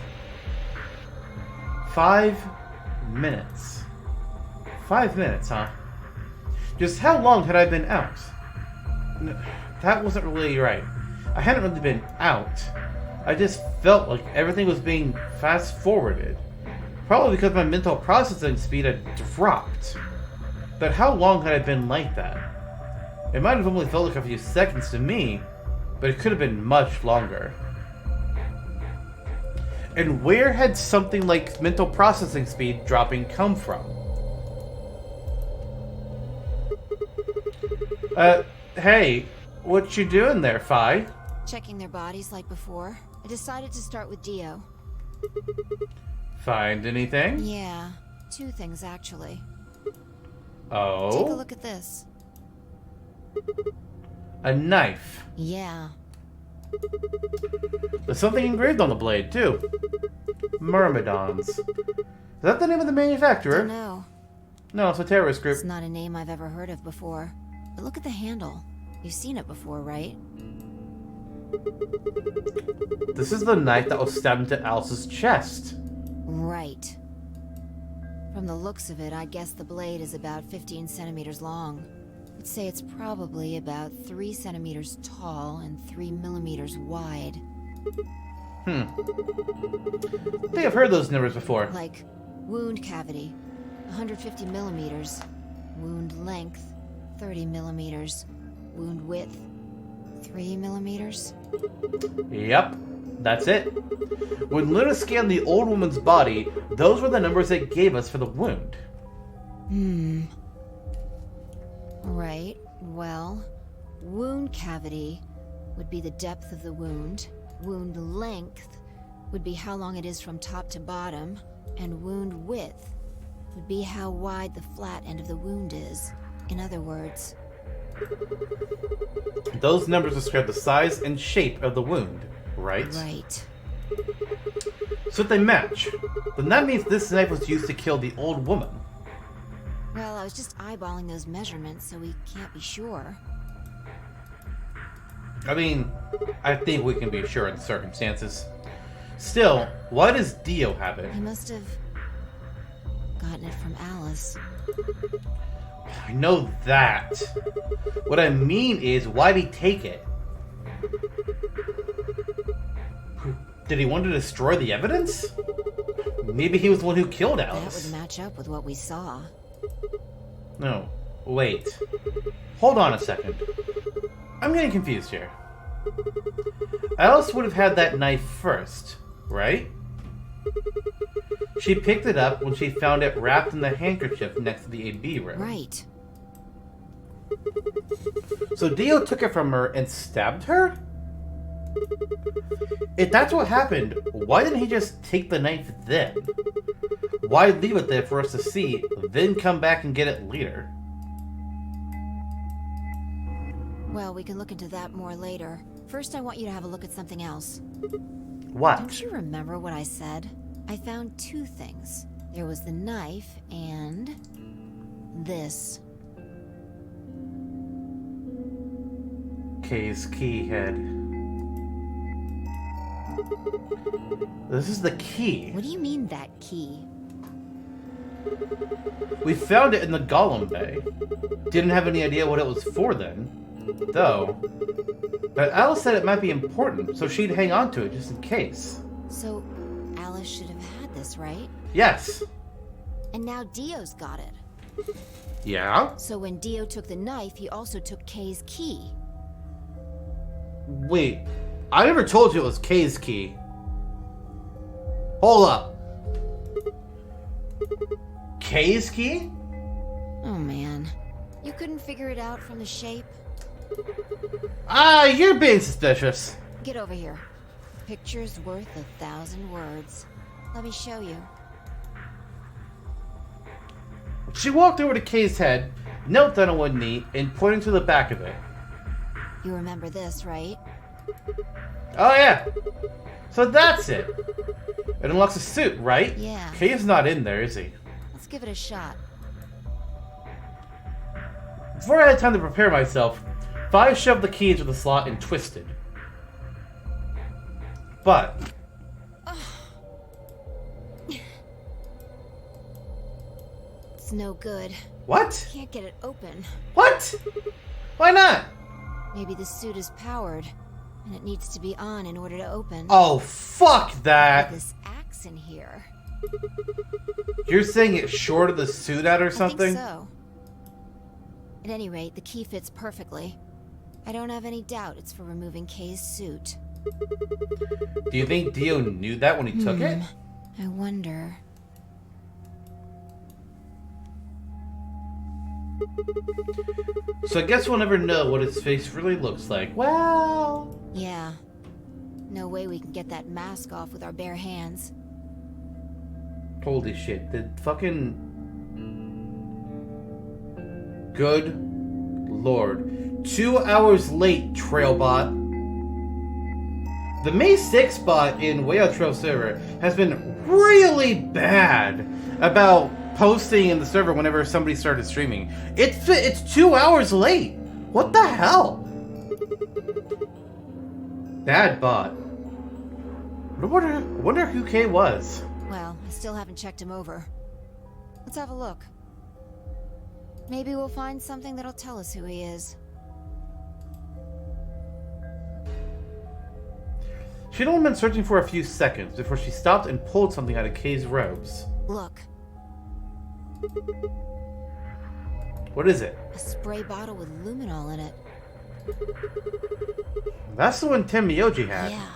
5 minutes. 5 minutes, huh? Just how long had I been out? No, that wasn't really right. I hadn't really been out. I just felt like everything was being fast-forwarded. Probably because my mental processing speed had dropped. But how long had I been like that? It might have only felt like a few seconds to me, but it could have been much longer. And where had something like mental processing speed dropping come from? Hey, what you doing there, Fi? Checking their bodies like before. I decided to start with Dio. Find anything? Yeah, 2 things actually. Oh? Take a look at this. A knife. Yeah. There's something engraved on the blade, too. Myrmidons. Is that the name of the manufacturer? No, No, it's a terrorist group. it's not a name I've ever heard of before. But look at the handle. You've seen it before, right? This is the knife that was stabbed into Alice's chest. Right. From the looks of it, I guess the blade is about 15 centimeters long. I'd say it's probably about 3 centimeters tall and 3 millimeters wide. I think I've heard those numbers before. Like, wound cavity, 150 millimeters. Wound length, 30 millimeters. Wound width, 3 millimeters. Yep, that's it. When Luna scanned the old woman's body, those were the numbers it gave us for the wound. Right, well, wound cavity would be the depth of the wound. Wound length would be how long it is from top to bottom. And wound width would be how wide the flat end of the wound is. In other words... Those numbers describe the size and shape of the wound, right? Right. So if they match, then that means this knife was used to kill the old woman. Well, I was just eyeballing those measurements, so we can't be sure. I mean, I think we can be sure in the circumstances. Still, why does Dio have it? He must have gotten it from Alice. I know that. What I mean is, why'd he take it? Did he want to destroy the evidence? Maybe he was the one who killed That Alice. would match up with what we saw. No, wait. Hold on a second. I'm getting confused here. Alice would have had that knife first, right? She picked it up when she found it wrapped in the handkerchief next to the AB room. Right. So Dio took it from her and stabbed her? If that's what happened, why didn't he just take the knife then? Why leave it there for us to see, then come back and get it later? Well, we can look into that more later. First, I want you to have a look at something else. What? Don't you remember what I said? I found two things. There was the knife and... this. Kay's key head. This is the key. What do you mean, that key? We found it in the Golem Bay. Didn't have any idea what it was for then, though. But Alice said it might be important, so she'd hang on to it just in case. So, Alice should have had this, right? Yes. And now Dio's got it. Yeah? So when Dio took the knife, he also took Kay's key. Wait, I never told you it was Kay's key. Hold up. Kay's key? Oh man. You couldn't figure it out from the shape? Ah, you're being suspicious. Get over here. Picture's worth 1,000 words. Let me show you. She walked over to Kay's head, knelt down on one knee, and pointed to the back of it. You remember this, right? Oh yeah. So that's it. It unlocks a suit, right? Yeah. Kay's not in there, is he? Let's give it a shot. Before I had time to prepare myself, Five shoved the key into the slot and twisted. But... It's no good. What? Can't get it open. What? Why not? Maybe the suit is powered, and it needs to be on in order to open. Oh, fuck that. This axe in here. You're saying it shorted the suit out or something? I think so. At any rate, the key fits perfectly. I don't have any doubt it's for removing Kay's suit. Do you think Dio knew that when he took it? I wonder... So I guess we'll never know what his face really looks like. Well... Yeah. No way we can get that mask off with our bare hands. Holy shit. The fucking... Good lord. 2 hours late, Trailbot. The May 6th bot in Way Out Trail server has been really bad about posting in the server whenever somebody started streaming. It's 2 hours late. What the hell? Bad bot. I wonder who Kay was. Well, I still haven't checked him over. Let's have a look. Maybe we'll find something that'll tell us who he is. She'd only been searching for a few seconds before she stopped and pulled something out of Kay's robes. Look. What is it? A spray bottle with luminol in it. That's the one Tim Miyoji had. Yeah.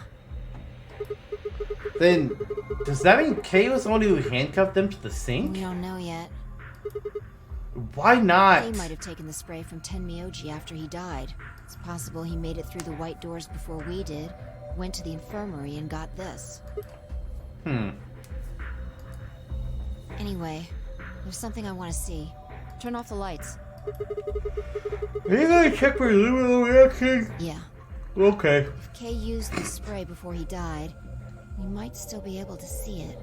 Then, does that mean Kay was the one who handcuffed them to the sink? We don't know yet. Why not? Kay might have taken the spray from Tenmyoji after he died. It's possible he made it through the white doors before we did, went to the infirmary and got this. Anyway, there's something I want to see. Turn off the lights. Are you gonna check for luminal reaction? Yeah. Okay. If Kay used the spray before he died, we might still be able to see it.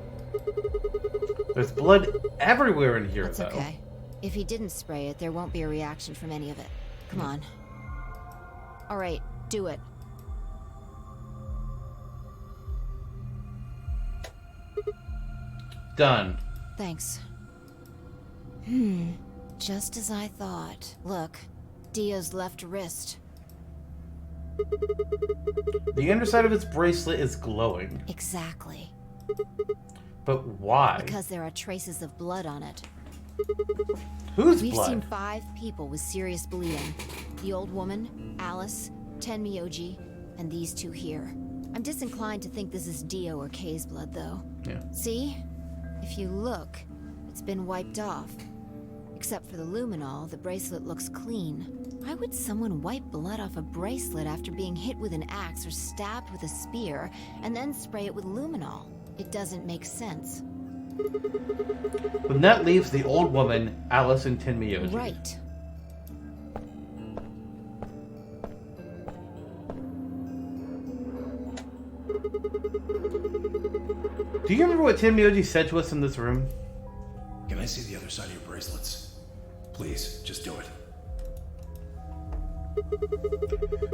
There's blood everywhere in here, That's though. okay. If he didn't spray it, there won't be a reaction from any of it. Come on. Alright, do it. Done. Thanks. Just as I thought. Look, Dio's left wrist. The underside of its bracelet is glowing. Exactly. But why? Because there are traces of blood on it. Whose We've blood? seen 5 people with serious bleeding. The old woman, Alice, Tenmyoji, and these 2 here. I'm disinclined to think this is Dio or Kay's blood, though. Yeah. See? If you look, it's been wiped off. Except for the luminol, the bracelet looks clean. Why would someone wipe blood off a bracelet after being hit with an axe or stabbed with a spear, and then spray it with luminol? It doesn't make sense. When that leaves the old woman, Alice, and Tenmyoji. Right. Do you remember what Tenmyoji said to us in this room? Can I see the other side of your bracelets? Please, just do it.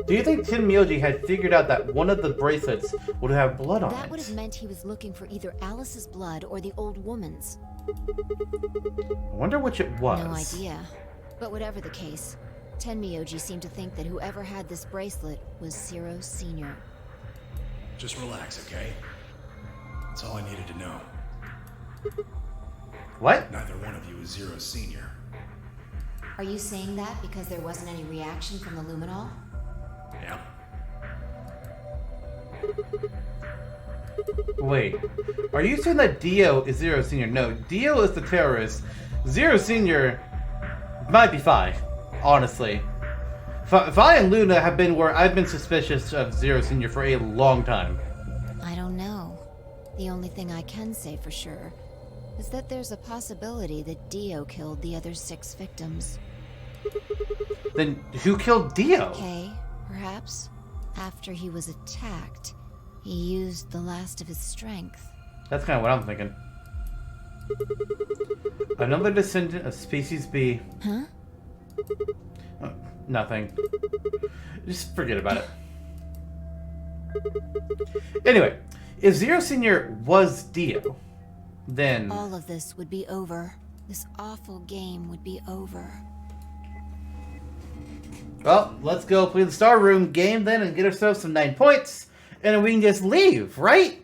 Do you think Tenmyoji had figured out that one of the bracelets would have blood on it? That would have meant he was looking for either Alice's blood or the old woman's. I wonder which it was. No idea. But whatever the case, Tenmyoji seemed to think that whoever had this bracelet was Zero Sr. Just relax, okay? That's all I needed to know. What? Neither one of you is Zero Senior. Are you saying that because there wasn't any reaction from the luminol? Yeah. Wait. Are you saying that Dio is Zero Senior? No, Dio is the terrorist. Zero Senior might be Fi, honestly. Fi and Luna have been where I've been suspicious of Zero Senior for a long time. I don't know. The only thing I can say for sure is that there's a possibility that Dio killed the other 6 victims. Then who killed Dio? Okay, perhaps. After he was attacked, he used the last of his strength. That's kind of what I'm thinking. Another descendant of Species B. Huh? Nothing. Just forget about it. Anyway, if Zero Senior was Dio, then... all of this would be over. This awful game would be over. Well, let's go play the Star Room game then and get ourselves some 9 points. And then we can just leave, right?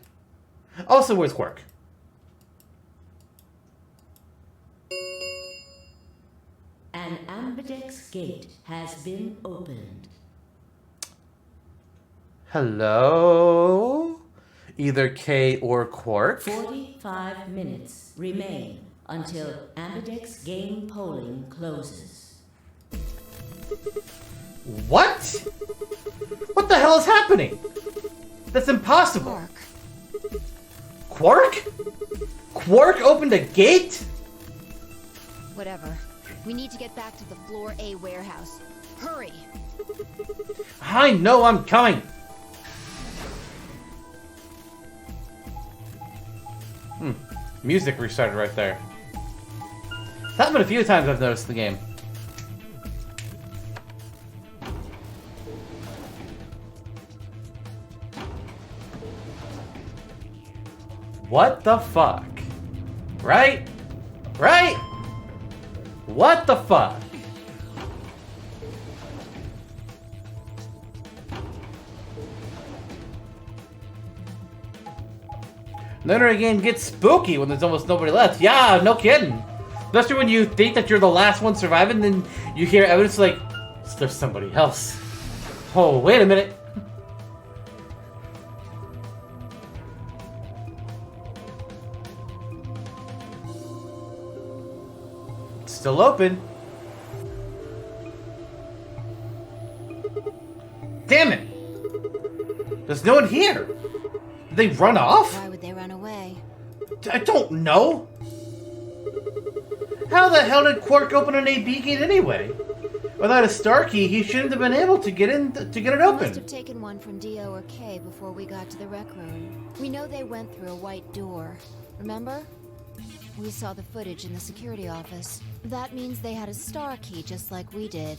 Also, where's Quark? An ambidex gate has been opened. Hello? Either Kay or Quark? 45 minutes remain until ambidex game polling closes. What? What the hell is happening? That's impossible. Quark. Quark? Quark opened a gate? Whatever. We need to get back to the Floor A warehouse. Hurry! I know I'm coming. Music restarted right there. That's happened a few times I've noticed in the game. What the fuck? Right? Right? What the fuck? Nonary Game gets spooky when there's almost nobody left. Yeah, no kidding. Especially when you think that you're the last one surviving, then you hear evidence like, there's somebody else. Oh, wait a minute. It's still open. Damn it. There's no one here. Did they run off? Why would they run away? I don't know. How the hell did Quark open an AB gate anyway? Without a star key, he shouldn't have been able to get in to get it Must have open. taken one from Dio or Kay before we got to the rec room. We know they went through a white door. Remember? We saw the footage in the security office. That means they had a star key just like we did.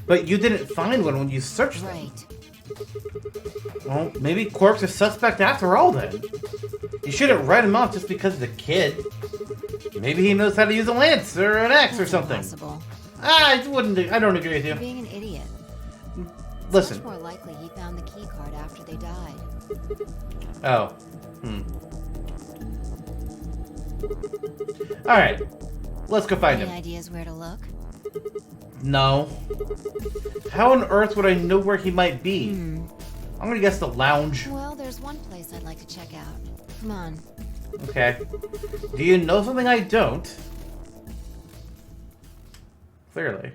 But you didn't find one when you searched them. Right. Well, maybe Quark's a suspect after all then. You shouldn't write him off just because of the kid. Maybe he knows how to use a lance or an axe or That's something. impossible. I don't agree with You're you. being an idiot. Listen. Much more likely he found the key card after they died. Oh. Alright. Let's go find Any him. ideas where to look? No. How on earth would I know where he might be? I'm gonna guess the lounge. Well, there's one place I'd like to check out. Come on. Okay. Do you know something I don't? clearly.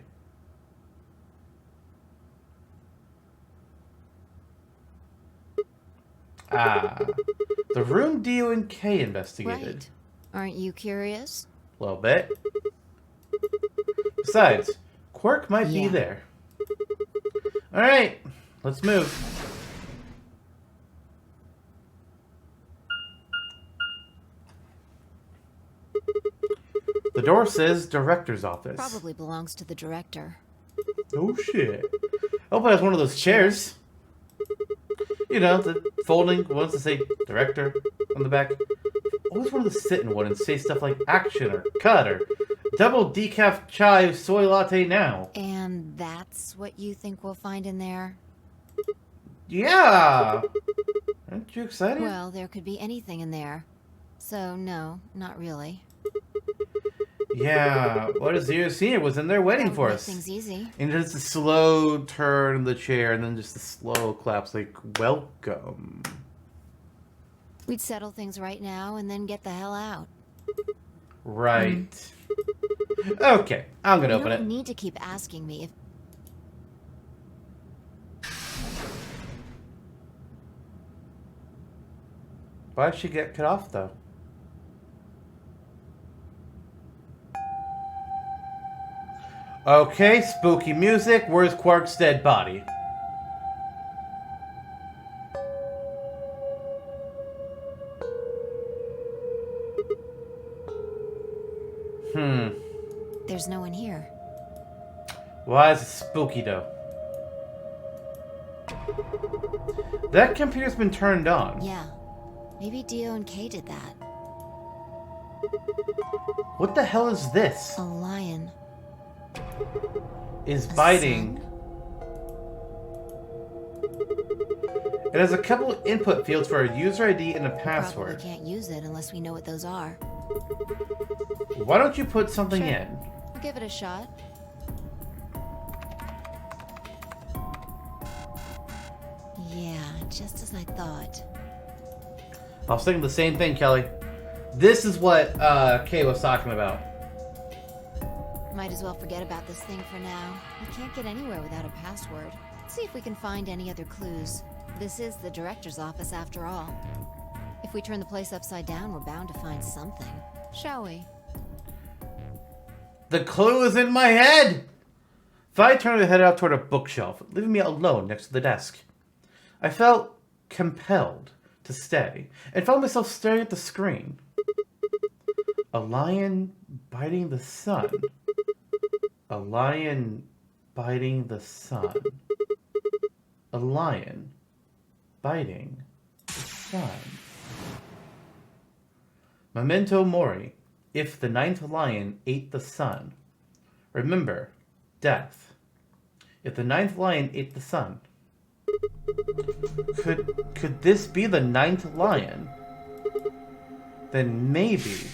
Ah, the room Dio and Kay investigated. Right. Aren't you curious? A little bit. Besides, Quark might be Yeah. there. Alright, let's move. The door says director's office. Probably belongs to the director. Oh shit. I hope it has one of those chairs. You know, the folding ones that say director on the back. I always wanted to sit in one and say stuff like action or cut or double decaf chai soy latte now. And that's what you think we'll find in there? Yeah! Aren't you excited? Well, there could be anything in there. So, no, not really. Yeah, what is Zero Senior was in there waiting That for would make us. things easy. And just a slow turn of the chair and then just a slow collapse like, welcome. We'd settle things right now and then get the hell out. Right. Okay, I'm gonna You open don't it. need to keep asking me if... Why'd she get cut off though? Okay, spooky music. Where's Quark's dead body? There's no one here. Why is it spooky though? That computer's been turned on. Yeah. Maybe Dio and Kay did that. What the hell is this? A lion. Is A biting. sun? It has a couple of input fields for a user ID and a password. Probably can't use it unless we know what those are. Why don't you put something Sure. in? We'll give it a shot. Yeah, just as I thought. I was thinking the same thing, Kelly. This is what Kay was talking about. Might as well forget about this thing for now. We can't get anywhere without a password. Let's see if we can find any other clues. This is the director's office after all. If we turn the place upside down, we're bound to find something. Shall we? The clue is in my head! Vi turned her head out toward a bookshelf, leaving me alone next to the desk. I felt compelled to stay, and found myself staring at the screen. A lion biting the sun. A lion biting the sun. A lion biting the sun. Memento mori. If the ninth lion ate the sun. Remember, death. If the ninth lion ate the sun. Could this be the ninth lion? Then maybe.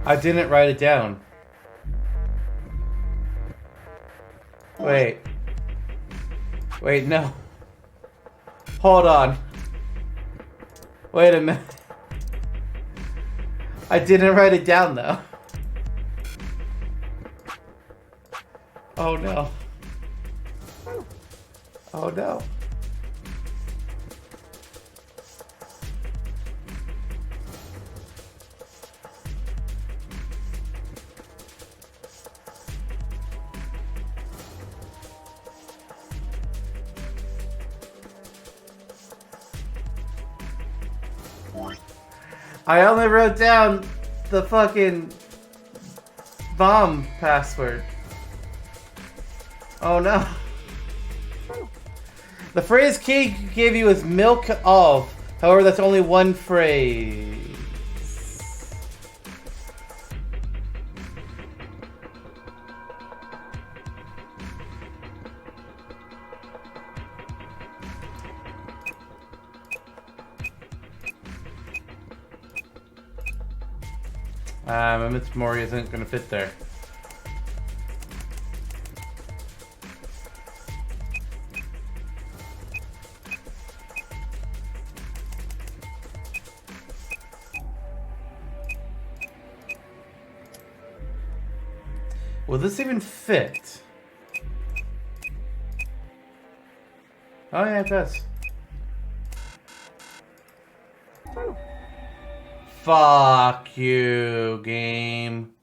I didn't write it down. Wait. Wait, no. Hold on. Wait a minute. I didn't write it down though. Oh no. Oh no. I only wrote down the fucking bomb password. Oh no. The phrase Key gave you is milk of. However, that's only one phrase. My Miss Mori isn't gonna fit there. Will this even fit? Oh yeah, it does. Fuck you, game.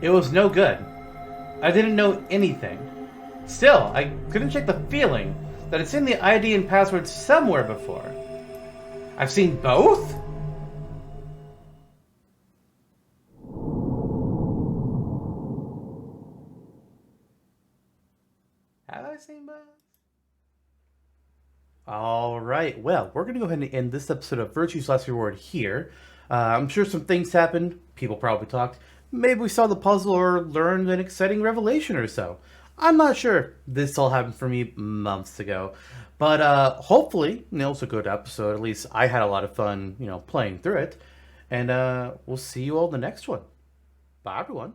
It was no good. I didn't know anything. Still, I couldn't shake the feeling that it's in the ID and password somewhere before. I've seen both? Have I seen both? All right. Well, we're going to go ahead and end this episode of Virtue's Last Reward here. I'm sure some things happened. People probably talked. Maybe we saw the puzzle or learned an exciting revelation or so. I'm not sure. This all happened for me months ago. But hopefully, it was a good episode. At least I had a lot of fun, playing through it. And we'll see you all in the next one. Bye, everyone.